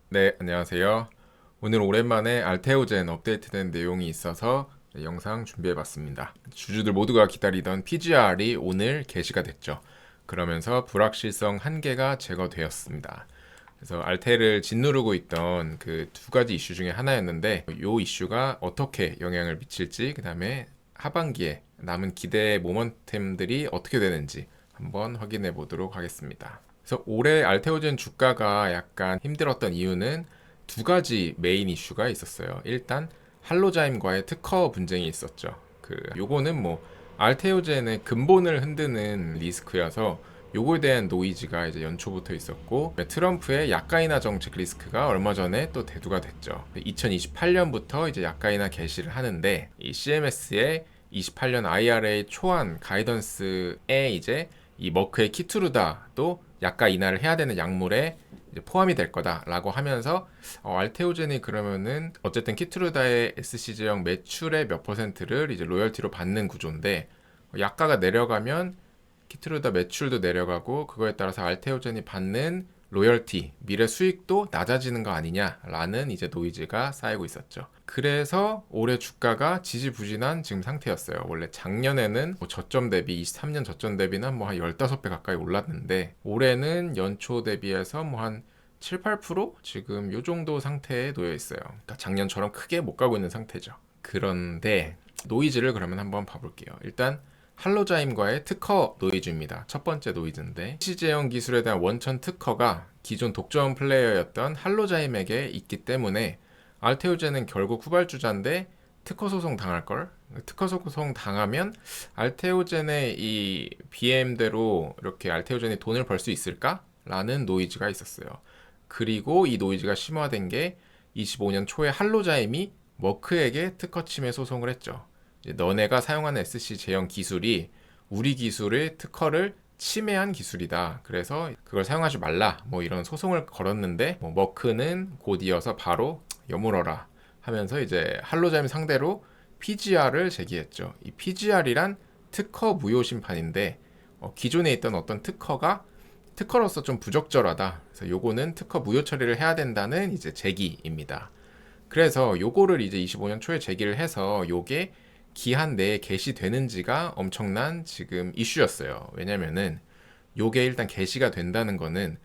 네, 안녕하세요. 오늘 오랜만에 알테오젠 업데이트된 내용이 있어서 영상 준비해봤습니다. 주주들 모두가 기다리던 PGR이 오늘 게시가 됐죠. 그러면서 불확실성 한개가 제거되었습니다. 그래서 알테를 짓누르고 있던 그 두 가지 이슈 중에 하나였는데 이 이슈가 어떻게 영향을 미칠지, 그 다음에 하반기에 남은 기대 모멘텀들이 어떻게 되는지 한번 확인해 보도록 하겠습니다. 그래서 올해 알테오젠 주가가 약간 힘들었던 이유는 두 가지 메인 이슈가 있었어요. 일단 할로자임과의 특허 분쟁이 있었죠. 요거는 뭐 알테오젠의 근본을 흔드는 리스크여서 요거에 대한 노이즈가 이제 연초부터 있었고, 트럼프의 약가인화 정책 리스크가 얼마 전에 또 대두가 됐죠. 2028년부터 이제 약가인화 개시를 하는데, 이 CMS의 28년 IRA 초안 가이던스에 이제 이 머크의 키투르다도 약가 인하를 해야 되는 약물에 포함이 될 거다라고 하면서, 알테오젠이 그러면은 어쨌든 키트루다의 SC 제형 매출의 몇 퍼센트를 이제 로열티로 받는 구조인데, 약가가 내려가면 키트루다 매출도 내려가고 그거에 따라서 알테오젠이 받는 로열티, 미래 수익도 낮아지는 거 아니냐라는 이제 노이즈가 쌓이고 있었죠. 그래서 올해 주가가 지지부진한 지금 상태였어요. 원래 작년에는 뭐 저점 대비 23년 저점 대비는 뭐 한 15배 가까이 올랐는데, 올해는 연초 대비해서 뭐 한 7, 8% 지금 요 정도 상태에 놓여 있어요. 그러니까 작년처럼 크게 못 가고 있는 상태죠. 그런데 노이즈를 그러면 한번 봐볼게요. 일단 할로자임과의 특허 노이즈입니다. 첫 번째 노이즈인데, 시제형 기술에 대한 원천 특허가 기존 독점 플레이어였던 할로자임에게 있기 때문에 알테오젠은 결국 후발주자인데 특허 소송 당할 걸. 특허 소송 당하면 알테오젠의 이 BM대로 이렇게 알테오젠이 돈을 벌 수 있을까라는 노이즈가 있었어요. 그리고 이 노이즈가 심화된 게 25년 초에 할로자임이 머크에게 특허 침해 소송을 했죠. 너네가 사용하는 SC 제형 기술이 우리 기술의 특허를 침해한 기술이다. 그래서 그걸 사용하지 말라. 뭐 이런 소송을 걸었는데, 뭐 머크는 곧 이어서 바로 여물어라 하면서 이제 할로자임 상대로 PGR을 제기했죠. 이 PGR이란 특허 무효 심판인데, 기존에 있던 어떤 특허가 특허로서 좀 부적절하다. 그래서 요거는 특허 무효 처리를 해야 된다는 이제 제기입니다. 그래서 요거를 이제 25년 초에 제기를 해서 요게 기한 내에 개시되는지가 엄청난 지금 이슈였어요. 왜냐면은 요게 일단 개시가 된다는 거는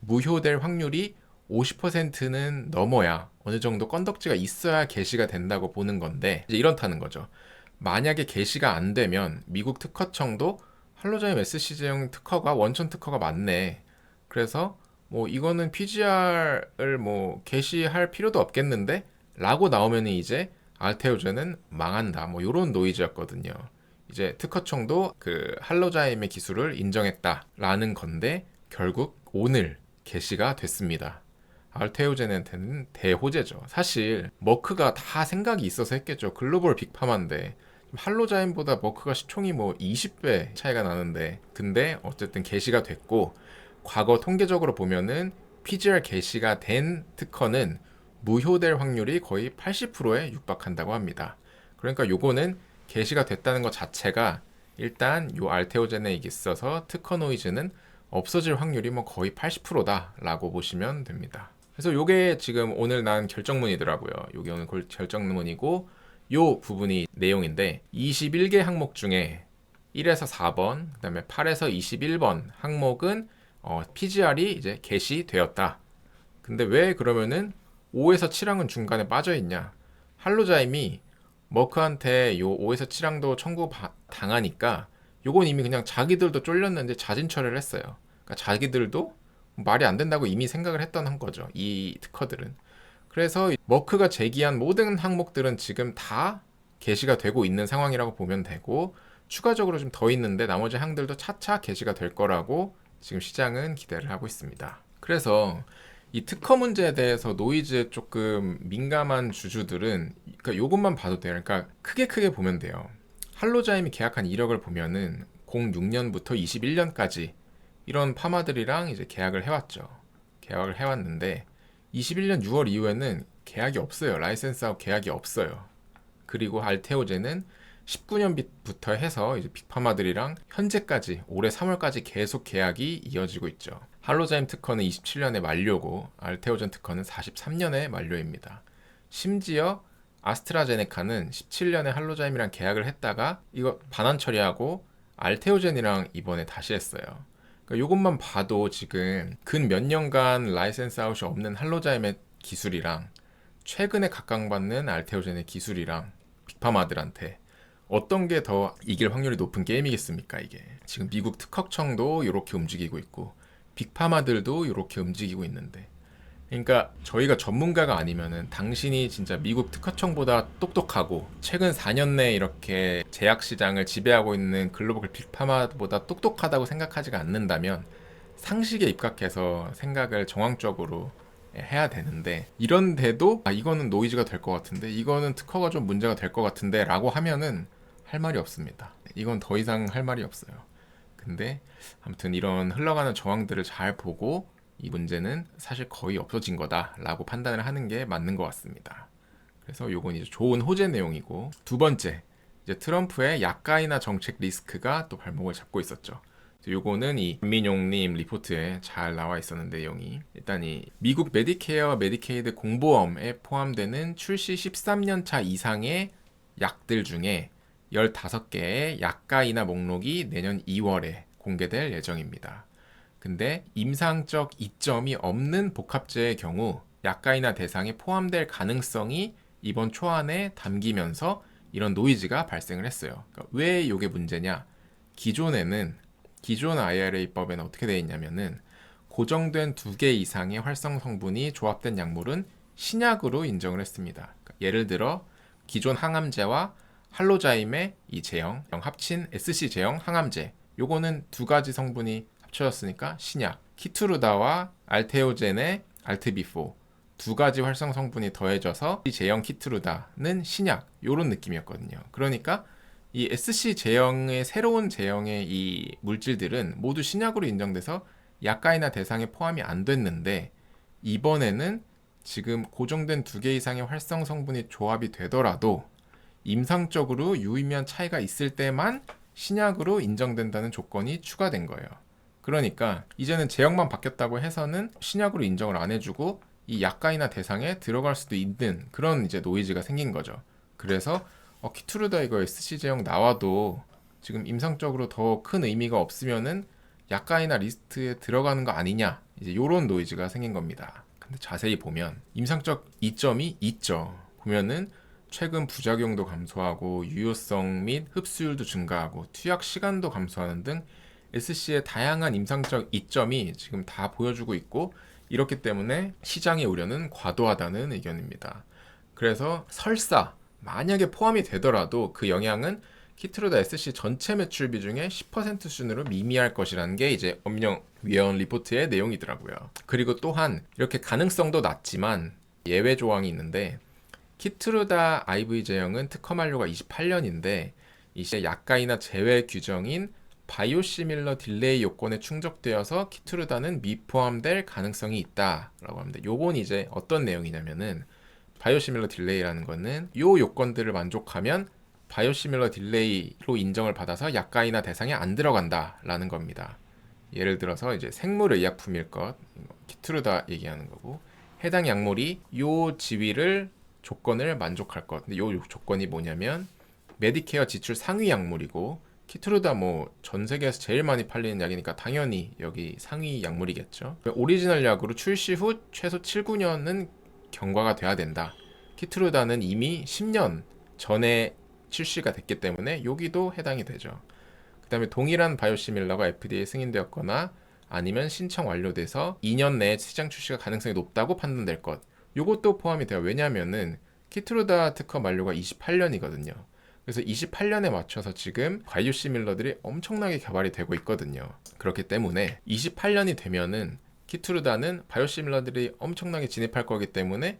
무효될 확률이 50%는 넘어야, 어느 정도 건덕지가 있어야 개시가 된다고 보는 건데, 이제 이렇다는 거죠. 만약에 개시가 안 되면 미국 특허청도 할로자임 SC제형 특허가 원천 특허가 맞네. 그래서 뭐 이거는 PGR을 뭐 개시할 필요도 없겠는데? 라고 나오면 이제 알테오젠은 망한다. 뭐 이런 노이즈였거든요. 이제 특허청도 그 할로자임의 기술을 인정했다라는 건데, 결국 오늘 개시가 됐습니다. 알테오젠한테는 대호재죠. 사실 머크가 다 생각이 있어서 했겠죠. 글로벌 빅파마인데 할로자임보다 머크가 시총이 뭐 20배 차이가 나는데, 근데 어쨌든 개시가 됐고, 과거 통계적으로 보면은 PGR 개시가 된 특허는 무효될 확률이 거의 80%에 육박한다고 합니다. 그러니까 요거는 개시가 됐다는 것 자체가 일단 요 알테오젠에 있어서 특허 노이즈는 없어질 확률이 뭐 거의 80%다라고 보시면 됩니다. 그래서 요게 지금 오늘 난 결정문이더라고요. 요게 오늘 결정문이고, 요 부분이 내용인데 21개 항목 중에 1에서 4번, 그다음에 8에서 21번 항목은 PGR이 이제 개시되었다. 근데 왜 그러면은 5에서 7항은 중간에 빠져 있냐? 할로자임이 머크한테 요 5에서 7항도 청구 당하니까 요건 이미 그냥 자기들도 쫄렸는데 자진 처리를 했어요. 그러니까 자기들도 말이 안 된다고 이미 생각을 했던 한 거죠. 이 특허들은. 그래서 머크가 제기한 모든 항목들은 지금 다 게시가 되고 있는 상황이라고 보면 되고, 추가적으로 좀 더 있는데 나머지 항들도 차차 게시가 될 거라고 지금 시장은 기대를 하고 있습니다. 그래서 이 특허 문제에 대해서 노이즈에 조금 민감한 주주들은 그러니까 요것만 봐도 돼요. 그러니까 크게 보면 돼요. 할로자임이 계약한 이력을 보면은 06년부터 21년까지 이런 파마들이랑 이제 계약을 해왔죠. 계약을 해왔는데 21년 6월 이후에는 계약이 없어요. 라이센스하고 계약이 없어요. 그리고 알테오젠은 19년부터 해서 이제 빅파마들이랑 현재까지 올해 3월까지 계속 계약이 이어지고 있죠. 할로자임 특허는 27년에 만료고 알테오젠 특허는 43년에 만료입니다. 심지어 아스트라제네카는 17년에 할로자임이랑 계약을 했다가 이거 반환 처리하고 알테오젠이랑 이번에 다시 했어요. 그러니까 이것만 봐도 지금 근 몇 년간 라이센스 아웃이 없는 할로자임의 기술이랑 최근에 각광받는 알테오젠의 기술이랑 빅파마들한테 어떤 게 더 이길 확률이 높은 게임이겠습니까, 이게. 지금 미국 특허청도 이렇게 움직이고 있고 빅파마들도 이렇게 움직이고 있는데, 그러니까 저희가 전문가가 아니면은 당신이 진짜 미국 특허청보다 똑똑하고 최근 4년 내에 이렇게 제약 시장을 지배하고 있는 글로벌 빅파마보다 똑똑하다고 생각하지가 않는다면 상식에 입각해서 생각을 정황적으로 해야 되는데, 이런데도 이거는 노이즈가 될 것 같은데 이거는 특허가 좀 문제가 될 것 같은데 라고 하면은 할 말이 없습니다. 이건 더 이상 할 말이 없어요. 근데 아무튼 이런 흘러가는 정황들을 잘 보고 이 문제는 사실 거의 없어진 거다라고 판단을 하는 게 맞는 것 같습니다. 그래서 요건 이제 좋은 호재 내용이고, 두 번째, 이제 트럼프의 약가이나 정책 리스크가 또 발목을 잡고 있었죠. 요거는 이 김민용님 리포트에 잘 나와 있었는데, 내용이 일단 이 미국 메디케어 메디케이드 공보험에 포함되는 출시 13년 차 이상의 약들 중에 15개의 약가이나 목록이 내년 2월에 공개될 예정입니다. 근데 임상적 이점이 없는 복합제의 경우 약가이나 대상에 포함될 가능성이 이번 초안에 담기면서 이런 노이즈가 발생을 했어요. 그러니까 왜 이게 문제냐? 기존 IRA법에는 어떻게 되어 있냐면은 고정된 2개 이상의 활성 성분이 조합된 약물은 신약으로 인정을 했습니다. 그러니까 예를 들어 기존 항암제와 할로자임의 이 제형 합친 SC 제형 항암제, 요거는 2가지 성분이 합쳐졌으니까 신약. 키투르다와 알테오젠의 알트비포 2가지 활성 성분이 더해져서 이 제형 키투르다는 신약, 요런 느낌이었거든요. 그러니까 이 SC 제형의 새로운 제형의 이 물질들은 모두 신약으로 인정돼서 약가이나 대상에 포함이 안 됐는데, 이번에는 지금 고정된 2개 이상의 활성 성분이 조합이 되더라도 임상적으로 유의미한 차이가 있을 때만 신약으로 인정된다는 조건이 추가된 거예요. 그러니까 이제는 제형만 바뀌었다고 해서는 신약으로 인정을 안 해주고 이 약가이나 대상에 들어갈 수도 있는 그런 이제 노이즈가 생긴 거죠. 그래서 키투르다 이거 SC 제형 나와도 지금 임상적으로 더 큰 의미가 없으면은 약가이나 리스트에 들어가는 거 아니냐, 이제 요런 노이즈가 생긴 겁니다. 근데 자세히 보면 임상적 이점이 있죠. 보면은 최근 부작용도 감소하고 유효성 및 흡수율도 증가하고 투약 시간도 감소하는 등 SC의 다양한 임상적 이점이 지금 다 보여주고 있고, 이렇기 때문에 시장의 우려는 과도하다는 의견입니다. 그래서 설사 만약에 포함이 되더라도 그 영향은 키트루다 SC 전체 매출 비중의 10% 수준으로 미미할 것이라는 게 이제 엄영위원 리포트의 내용이더라고요. 그리고 또한 이렇게 가능성도 낮지만 예외 조항이 있는데, 키트루다 IV 제형은 특허 만료가 28년인데 이제 약가이나 제외 규정인 바이오시밀러 딜레이 요건에 충족되어서 키트루다는 미포함될 가능성이 있다라고 합니다. 요건 이제 어떤 내용이냐면은, 바이오시밀러 딜레이라는 거는 요 요건들을 만족하면 바이오시밀러 딜레이로 인정을 받아서 약가이나 대상에 안 들어간다라는 겁니다. 예를 들어서 이제 생물의약품일 것, 키트루다 얘기하는 거고, 해당 약물이 요 지위를 조건을 만족할 것. 근데 요 조건이 뭐냐면 메디케어 지출 상위 약물이고, 키트루다 뭐 전 세계에서 제일 많이 팔리는 약이니까 당연히 여기 상위 약물이겠죠. 오리지널 약으로 출시 후 최소 7, 9년은 경과가 돼야 된다. 키트루다는 이미 10년 전에 출시가 됐기 때문에 여기도 해당이 되죠. 그 다음에 동일한 바이오시밀러가 FDA 승인되었거나 아니면 신청 완료돼서 2년 내에 시장 출시가 가능성이 높다고 판단될 것, 요것도 포함이 돼요. 왜냐면은 키트루다 특허 만료가 28년이거든요. 그래서 28년에 맞춰서 지금 바이오시밀러들이 엄청나게 개발이 되고 있거든요. 그렇기 때문에 28년이 되면은 키트루다는 바이오시밀러들이 엄청나게 진입할 거기 때문에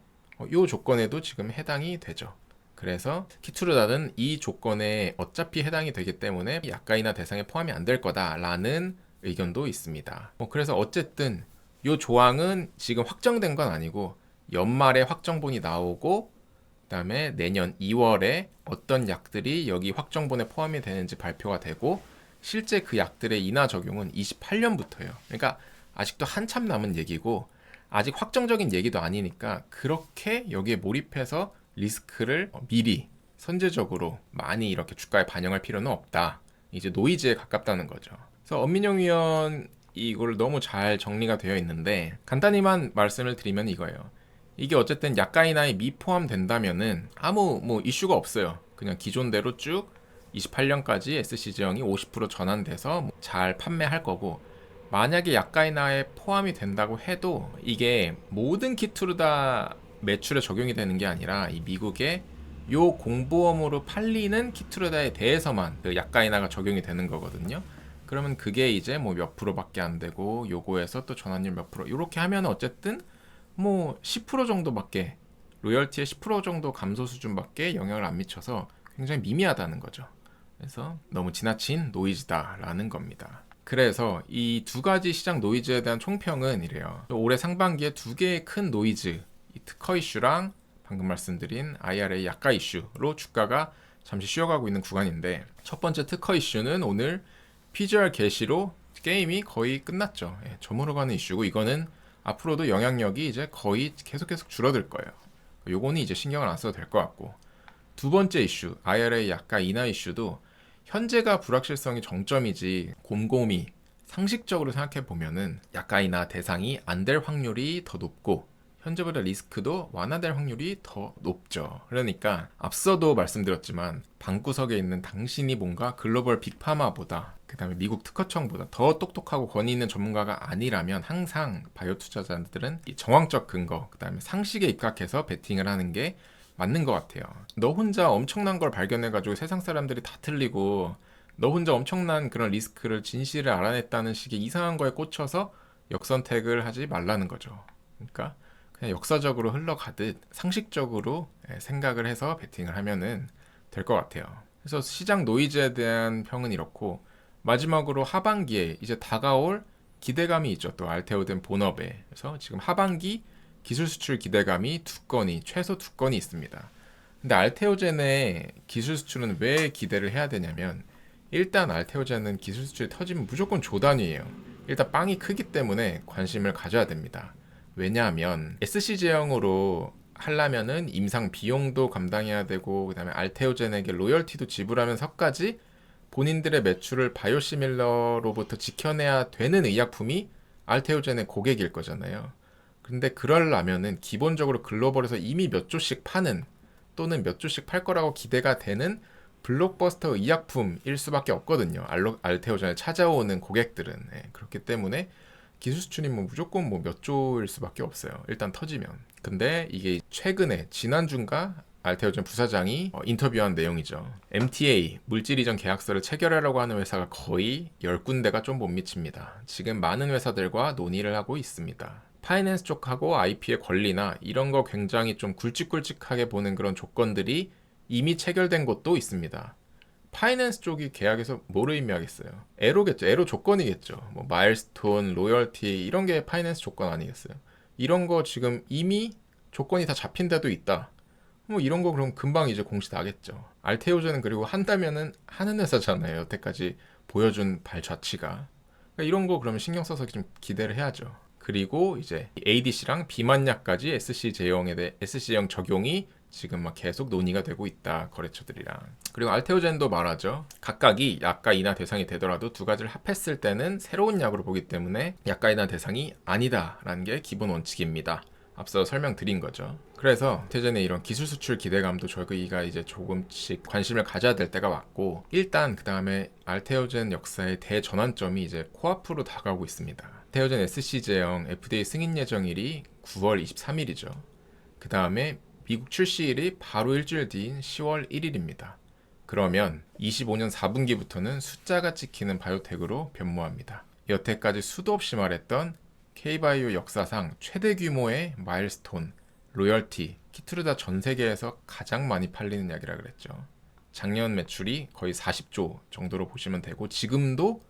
이 조건에도 지금 해당이 되죠. 그래서 키트루다는 이 조건에 어차피 해당이 되기 때문에 약가이나 대상에 포함이 안 될 거다라는 의견도 있습니다. 그래서 어쨌든 이 조항은 지금 확정된 건 아니고 연말에 확정본이 나오고 그다음에 내년 2월에 어떤 약들이 여기 확정본에 포함이 되는지 발표가 되고, 실제 그 약들의 인하 적용은 28년부터예요. 그러니까 아직도 한참 남은 얘기고 아직 확정적인 얘기도 아니니까 그렇게 여기에 몰입해서 리스크를 미리 선제적으로 많이 이렇게 주가에 반영할 필요는 없다. 이제 노이즈에 가깝다는 거죠. 그래서 엄민영 위원 이걸 너무 잘 정리가 되어 있는데 간단히만 말씀을 드리면 이거예요. 이게 어쨌든 약가인하에 미포함된다면은 아무 뭐 이슈가 없어요. 그냥 기존대로 쭉 28년까지 SC 제형이 50% 전환돼서 잘 판매할 거고, 만약에 약가인하에 포함이 된다고 해도 이게 모든 키트로 다 매출에 적용이 되는 게 아니라 이 미국의 요 공보험으로 팔리는 키트루다에 대해서만 그 약가인하가 적용이 되는 거거든요. 그러면 그게 이제 뭐 몇 프로밖에 안 되고 요거에서 또 전환율 몇 프로 이렇게 하면 어쨌든 뭐 10% 정도밖에, 로열티의 10% 정도 감소 수준밖에 영향을 안 미쳐서 굉장히 미미하다는 거죠. 그래서 너무 지나친 노이즈다라는 겁니다. 그래서 이 두 가지 시장 노이즈에 대한 총평은 이래요. 올해 상반기에 두 개의 큰 노이즈, 이 특허 이슈랑 방금 말씀드린 IRA 약가 이슈로 주가가 잠시 쉬어가고 있는 구간인데, 첫 번째 특허 이슈는 오늘 PGR 게시로 게임이 거의 끝났죠. 저물어 가는 이슈고 이거는 앞으로도 영향력이 이제 거의 계속 줄어들 거예요. 요거는 이제 신경을 안 써도 될 것 같고, 두 번째 이슈 IRA 약가 인하 이슈도 현재가 불확실성이 정점이지 곰곰이 상식적으로 생각해 보면은 약가 인하 대상이 안 될 확률이 더 높고 현재보다 리스크도 완화될 확률이 더 높죠. 그러니까 앞서도 말씀드렸지만 방구석에 있는 당신이 뭔가 글로벌 빅파마보다 그 다음에 미국 특허청보다 더 똑똑하고 권위 있는 전문가가 아니라면 항상 바이오 투자자들은 이 정황적 근거 그 다음에 상식에 입각해서 베팅을 하는 게 맞는 것 같아요. 너 혼자 엄청난 걸 발견해가지고 세상 사람들이 다 틀리고 너 혼자 엄청난 그런 리스크를 진실을 알아냈다는 식의 이상한 거에 꽂혀서 역선택을 하지 말라는 거죠. 그러니까 그냥 역사적으로 흘러가듯 상식적으로 생각을 해서 베팅을 하면은 될 것 같아요. 그래서 시장 노이즈에 대한 평은 이렇고, 마지막으로 하반기에 이제 다가올 기대감이 있죠. 또 알테오덴 본업에. 그래서 지금 하반기 기술 수출 기대감이 최소 두 건이 있습니다. 근데 알테오젠의 기술 수출은 왜 기대를 해야 되냐면, 일단 알테오젠은 기술 수출이 터지면 무조건 조단위예요. 일단 빵이 크기 때문에 관심을 가져야 됩니다. 왜냐하면 SC 제형으로 하려면은 임상 비용도 감당해야 되고 그다음에 알테오젠에게 로열티도 지불하면서까지 본인들의 매출을 바이오시밀러로부터 지켜내야 되는 의약품이 알테오젠의 고객일 거잖아요. 근데 그러려면은 기본적으로 글로벌에서 이미 몇 조씩 파는 또는 몇 조씩 팔 거라고 기대가 되는 블록버스터 의약품일 수밖에 없거든요. 알테오젠에 찾아오는 고객들은. 그렇기 때문에 기술 수출이 뭐 무조건 뭐 몇 조일 수밖에 없어요. 일단 터지면. 근데 이게 최근에 지난주인가 알테오젠 부사장이 인터뷰한 내용이죠. MTA 물질 이전 계약서를 체결하려고 하는 회사가 거의 10군데가 좀 못 미칩니다. 지금 많은 회사들과 논의를 하고 있습니다. 파이낸스 쪽하고 IP의 권리나 이런 거 굉장히 좀 굵직굵직하게 보는 그런 조건들이 이미 체결된 곳도 있습니다. 파이낸스 쪽이 계약에서 뭐를 의미하겠어요? 에로겠죠. 에로 조건이겠죠. 뭐 마일스톤, 로열티 이런 게 파이낸스 조건 아니겠어요? 이런 거 지금 이미 조건이 다 잡힌 데도 있다. 뭐 이런 거 그럼 금방 이제 공시 나겠죠. 알테오젠은 그리고 한다면은 하는 회사잖아요. 여태까지 보여준 발자취가. 그러니까 이런 거 그러면 신경 써서 좀 기대를 해야죠. 그리고 이제 ADC랑 비만약까지 SC 제형 적용이 지금 막 계속 논의가 되고 있다, 거래처들이랑. 그리고 알테오젠도 말하죠. 각각이 약가 인하 대상이 되더라도 두 가지를 합했을 때는 새로운 약으로 보기 때문에 약가 인하 대상이 아니다라는 게 기본 원칙입니다. 앞서 설명드린 거죠. 그래서 알테오젠의 이런 기술 수출 기대감도 저희가 이제 조금씩 관심을 가져야 될 때가 왔고, 일단 그 다음에 알테오젠 역사의 대전환점이 이제 코앞으로 다가오고 있습니다. 알테오젠 SC 제형 FDA 승인 예정일이 9월 23일이죠. 그 다음에 미국 출시일이 바로 일주일 뒤인 10월 1일입니다. 그러면 25년 4분기부터는 숫자가 찍히는 바이오텍으로 변모합니다. 여태까지 수도 없이 말했던 K바이오 역사상 최대 규모의 마일스톤, 로열티, 키트루다 전 세계에서 가장 많이 팔리는 약이라 그랬죠. 작년 매출이 거의 40조 정도로 보시면 되고 지금도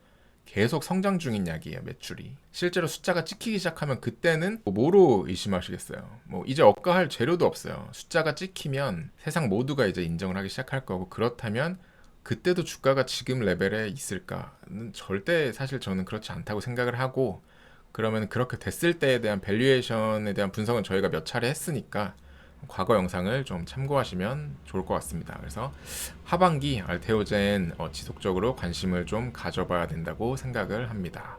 계속 성장 중인 약이에요, 매출이. 실제로 숫자가 찍히기 시작하면 그때는 뭐로 의심하시겠어요? 뭐 이제 억가할 재료도 없어요. 숫자가 찍히면 세상 모두가 이제 인정을 하기 시작할 거고, 그렇다면 그때도 주가가 지금 레벨에 있을까는 절대 사실 저는 그렇지 않다고 생각을 하고, 그러면 그렇게 됐을 때에 대한 밸류에이션에 대한 분석은 저희가 몇 차례 했으니까 과거 영상을 좀 참고하시면 좋을 것 같습니다. 그래서 하반기 알테오젠 지속적으로 관심을 좀 가져봐야 된다고 생각을 합니다.